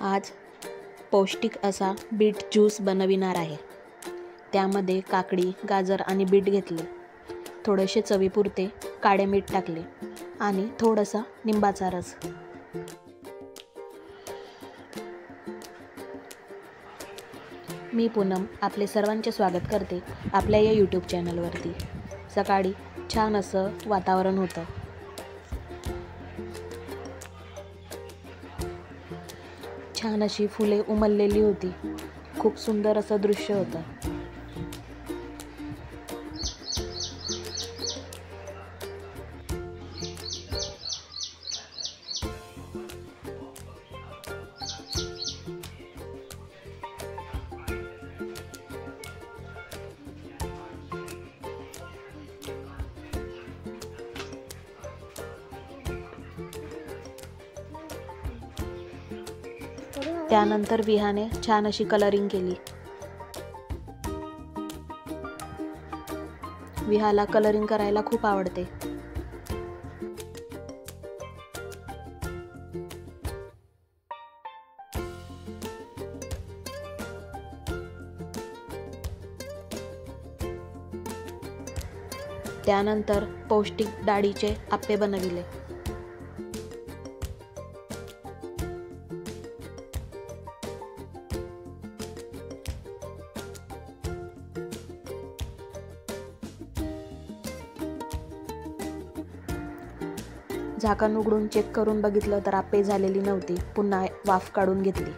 आज पौष्टिक असा बीट ज्यूस बनविणार आहे। त्यामध्ये काकडी, गाजर आणि बीट घेतले, थोडेसे चवीपुरते काळे मीठ टाकले आणि थोडासा लिंबाचा रस। मी पूनम आपले सर्वांचे स्वागत करते आपल्या या यूट्यूब चॅनलवरती। सकाळी छान असं वातावरण होतं। छान अशी फुले उमललेली होती। खूप सुंदर असं दृश्य होतं। त्यानंतर विहाने छान अशी कलरिंग केली। विहाला कलरिंग करायला खूप आवडते। त्यानंतर पौष्टिक डाळीचे आप्पे बनविले। झाकण उघडून चेक करून बघितलं तर आप्पे झालेली नव्हती। पुन्हा वाफ काढून घेतली।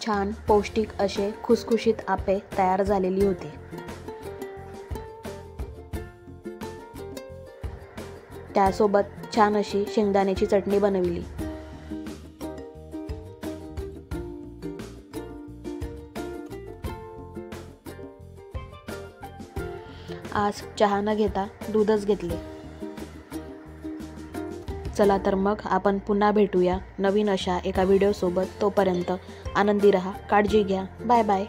छान पौष्टिक असे खुसखुशीत आप्पे तयार झालेली होती। त्यासोबत छान अशी शेंगदाण्याची चटणी बनविली। आज चहा न घेता दूधच घेतले। चला तर मग आपण पुन्हा भेटूया नवीन अशा एका व्हिडिओ सोबत। तोपर्यंत आनंदी रहा, काळजी घ्या, बाय बाय।